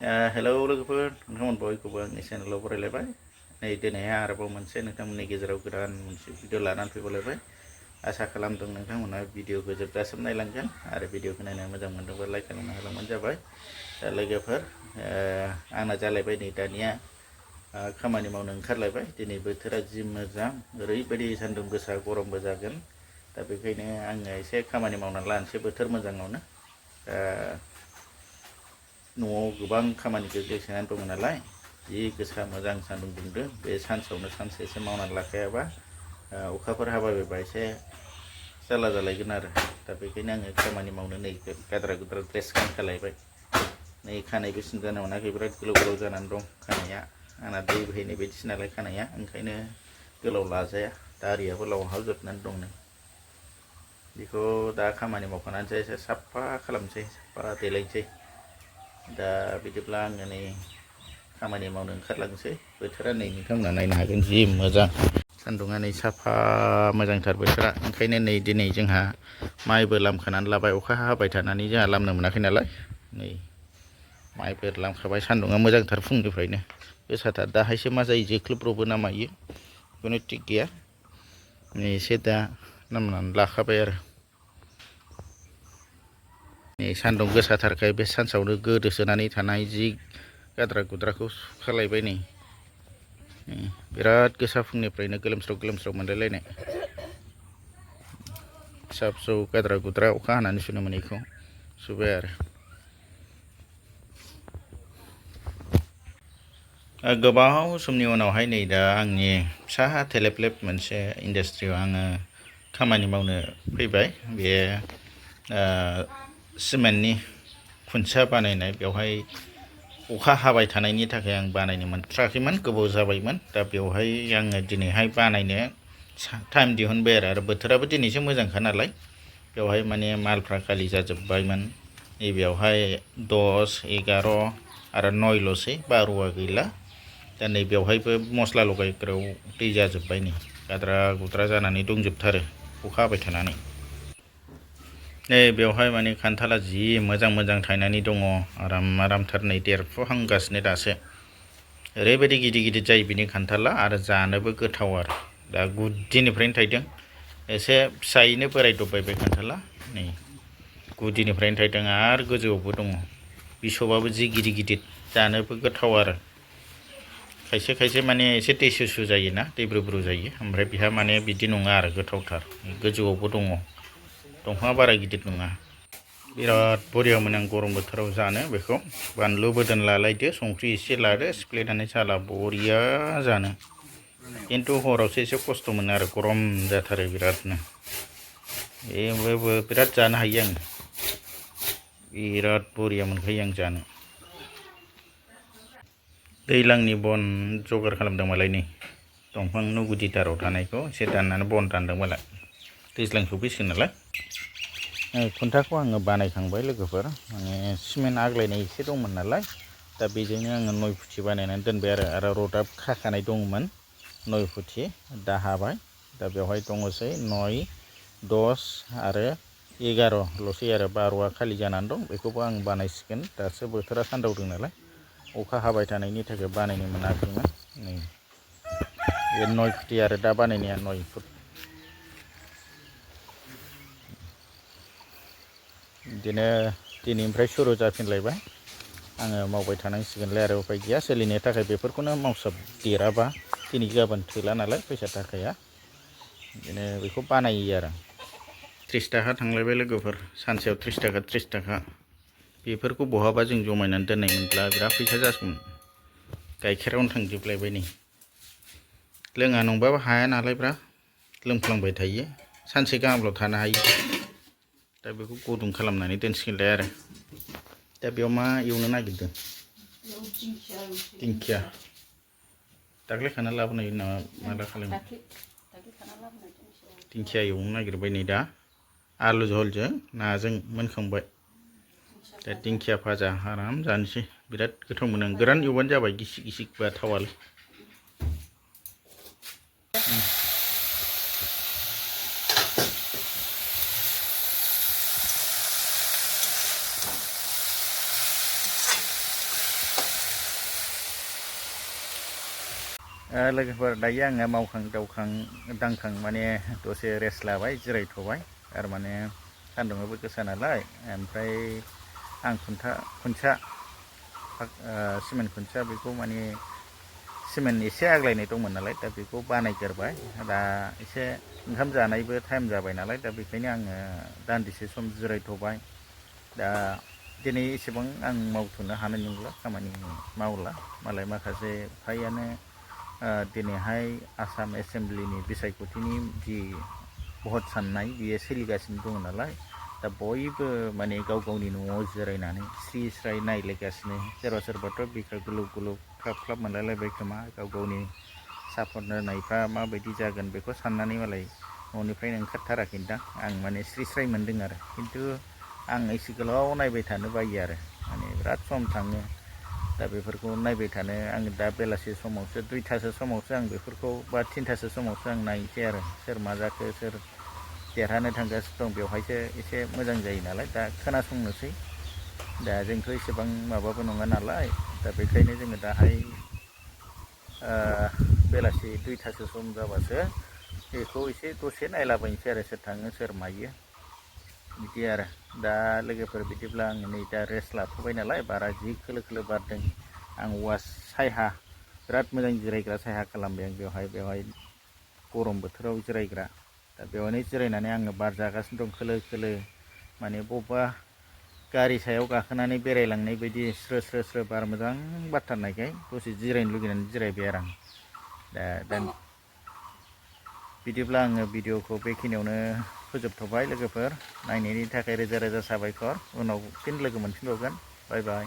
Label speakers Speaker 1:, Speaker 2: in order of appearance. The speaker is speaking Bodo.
Speaker 1: हेलौ लोगोफोर नोंथांमोन बयखौबो आंनि चेनेलाव बरायलायबाय नै दिनैहाय आरोबाव मोनसे नोंथांमोननि गेजेराव गोदान मोनसे भिडिअ लानानै फैबावलायबाय आसा खालामदों नोंथांमोना भिडिअखौ जोबजासिम नायलांगोन आरो भिडिअखौ नायनो मोजां मोनदोंबा लाइक खालामना होलांबानो जाबाय दा लोगोफोर आंना जालायबाय नै दानिया खामानि मावनो ओंखारलायबाय दिनै बोथोरा जि मोजां ओरैबायदि सान्दुं गोसा गरमबो जागोन दा बेखायनो आङो एसे खामानि मावनानै लानोसै बोथोर मोजाङावनो न'आव गोबां खामानि गोग्लैसोनानै दङ नालाय जि गोसा मोजां सान्दुं दुंदों बे सानसेयावनो सानसे एसे मावनानै लाखायाबा अखाफोर हाबायबायबा एसे जारला जालायगोन आरो दा बेखायनो आङो खामानि मावनो नै गाद्रा गुद्रा ड्रेस गानखालायबाय नै खानायबो सिनजानो मोनाखै बिराद गोलाव गोलाव जानानै दं खानाया आंना दै बोहैनाय बायदिसो नालाय खानाया ओंखायनो गोलाव लाजाया दारियाबो लावहाबजोबनानै दं नै बेखौ दा खामानि मावखांनानैसो एसे साफा खालामनोसै साफा देलायनोसै दा बिदिब्ला आङो नै खामानि मावनो ओंखारलांसै बोथोरा नै नोंथांमोना नायनो हागोन जि मोजां सान्दुङा नै साफा मोजांथार बोथोरा ओंखायनो नै दिनै जोंहा माइबो लामखानानै लाबाय अखा हाबाय थानानै जोंहा लामनो मोनाखै नालाय नै माइफोर लामखाबाय सान्दुङा मोजांथार फुंनिफ्रायनो गोसाथार दाहायसो मा जायो जोख्लोबब्रबो ना मायो खुनु थिग गैया नै एसे दा लामनानै लाखाबाय आरो सान्दुं गोसाथारखाय बे सानसावनो गोदोसोनानै थानाय जि गाद्रा गुद्राखौ सुखालायबाय नै बिराद गोसा फुंनिफ्रायनो गोलोमस्राव मोनलायलायनाय फिसा फिसौ गाद्रा गुद्रा अखा हानानै सुनो मोनैखौ सुबाय आरो गोबाव समनि उनावहाय नै दा आंनि फिसा थेलेबलेब मोनसे इन्डास्ट्रियाव आङो खामानि मावनो फैबाय बे सिमेन्टनि खुन्थिया बानायनाय बेवहाय अखा हाबाय थानायनि थाखाय आं बानायनो मोनथ्राखैमोन गोबाव जाबायमोन दा बेवहाय आङो दिनैहाय बानायनो टाइम दिहुनबाय आरो बोथोराबो दिनैसो मोजांखा नालाय बेवहाय माने मालफ्रा खालि जाजोब्बायमोन नैबेयावहाय 10, 11 आरो 9ल'सै 12आ गैला दा नै बेवहायबो मस्ला लगायग्रायाव दै जाजोब्बाय नै गाद्रा गुद्रा जानानै दंजोबथारो अखा हाबाय थानानै नै बेवहाय माने खान्थाला जि मोजां थायनानै दङ आरामथार नै देरफुहांगासिनो दासो ओरैबायदि गिदिर जायो बिनि खान्थाला आरो जानोबो गोथाव आरो दा गुदिनिफ्रायनो थायदों एसे फिसायैनो बोरायदबबाय बे खान्थाला नै गुदिनिफ्रायनो थायदों आरो गोजौआवबो दङ बिसबाबो जि गिदिर जानोबो गोथाव आरो खायसे माने एसे दै सुसु जायोना दैब्रुब्रु जायो ओमफ्राय बिहा माने बिदि नङा आरो गोथावथार गोजौआवबो दङ दंफाङा बारा गिदिर नङा बिराद बरियामोन आं गरम बोथोराव जानो बेखौ बानलु बोदोन लालायदो संख्रि एसे लादो सिफ्लेनानै साला बरिया जानो खिन्थु हरावसो एसे खस्थ' मोनो आरो गरम जाथारो बिरादनो बिराद जानो हायो आं बिराद बरिया मोनखायो आं जानो दैज्लांनि बन जगार खालामदों मालाय नै दंफां गुदिथाराव थानायखौ एसे दाननानै बन दानदों मालाय दैज्लां सफैसिगोन नालाय खुन्थाखौ आङो बानायखांबाय लोगोफोर माने सिमेन्ट आग्लायनाय एसे दंमोन नालाय दा बेजोंनो आङो 9 फुथि बानायनानै दोनबाय आरो रडआ खाखानाय दंमोन 9 फुथि दा हाबाय दा बेवहाय दङसै 9, 10 आरो 11ल'सै आरो 12आ खालि जानानै दं बेखौबो आं बानायसिगोन दासो बोथोरा सानदावदों नालाय अखा हाबाय थानायनि थाखाय बानायनो मोनाखैमोन नै बे 9 फुटि आरो दा बानायनाया 9 फुट बिदिनो दिनैनिफ्राय सुरु जाफिनलायबाय आङो मावबाय थानांसिगोनलाय आरो उफाय गैया सोलिनो थाखाय बेफोरखौनो मावसाबदेराबा दिनै गाबोन थोला नालाय फैसा थाखाया बिदिनो बेखौ बानायो आरो 30 थाखा थांलायबाय लोगोफोर सानसेयाव 30 थाखा बेफोरखौ बहाबा जों जमायनानै दोननाय मोनब्ला बिराद फैसा जासिगौमोन गाइखेरावनो थांजोबलायबाय नै लोङा नंबाबो हाया नालाय ब्रा लोंफ्लांबाय थायो सानसे गाहामल' थानो हायो दा बेखौ गुदुं खालामनानै दोनसिगोनलाय आरो दा बेयाव मा एवनो नागिरदों दिंखिया दाख्लै खाना लाबोनाय नामा माला खालामो दिंखिया एवनो नागिरबाय नै दा आलु झलजों नाजों मोनखांबाय दा दिंखिया भाजा आराम जानोसै बिराद गोथाव मोनो आं गोरान एवबानो जाबाय गिसिबा थावालै लोगोफोर दायो आङो मावखां दावखां दांखां माने दसे रेस्ट लाबाय जिरायथ'बाय आरो माने सान्दुङाबो गोसा नालाय ओमफ्राय आं खुन्थिया सिमेन्ट खुन्थिया बेखौ माने सिमेन्ट एसे आग्लायनाय दंमोन नालाय दा बेखौ बानायग्रोबाय दा एसे ओंखाम जानायबो टाइम जाबाय नालाय दा बेखायनो आङो दान्दिसे सम जिरायथ'बाय दा दिनै एसेबां आं मावथ'नो हानाय नंला खामानि मावला मालाय माखासे फ्रायानो दिनैहाय आसाम एसेमब्लिनि बिसायख'थिनि जि भट साननाय बियो सोलिगासिनो दङ नालाय दा बयबो माने गाव गावनि न'आव जिरायनानै स्रि स्राय नायलायगासिनो सोरबा सोरबाथ' बिखा गुलुब गुलुब ख्लाब ख्लाब मोनलायलायबाय खोमा गाव गावनि सापर्ट होनायफ्रा माबायदि जागोन बेखौ साननानै मालाय न'निफ्रायनो ओंखारथाराखैदां आं माने स्रि स्राय मोन्दों आरो खिन्थु आं एसे गोलाव नायबाय थानो बायो आरो माने बिराद सम थाङो दा बेफोरखौ नायबाय थानो आं दा बेलासि समावसो 2थासो समावसो आं बेफोरखौ बा 3थासो समावसो आं नायनोसै आरो सोर मा जाखो सोर देरहानो थांगासिनो दं बेवहायसो एसे मोजां जायो नालाय दा खोनासंनोसै दा जोंथ' एसेबां माबाबो नङा नालाय दा बेखायनो जोङो दाहाय बेलासि 2थासो सम जाबासो बेखौ एसे दसे नायलाबायनोसै आरो सोर थाङो सोर मायो बिदि आरो दा लोगोफोर बिदिब्ला आङो नै दा रेस्ट लाथ'बाय नालाय बारा जि खोलो खोलो बारदों आं सायहा बिराद मोजां जिरायग्रा सायहा खालामबाय आं बेवहाय गरम बोथोराव जिरायग्रा दा बेवहायनो जिरायनानै आङो बार जागासिनो दं खोलो खोलो माने बबेबा गारि सायाव गाखोनानै बेरायलांनाय बायदि स्रो स्रो स्रो बार मोजां बारथारनायखाय दसे जिरायनो लुगैनानै जिरायबाय आरो आं दा बिदिब्ला आङो भिडिअखौ बेखिनियावनो फोजोबथ'बाय लोगोफोर नायनायनि थाखाय रोजा रोजा साबायखर उनाव फिन लोगो मोनफिनबावगोन बाय बाय।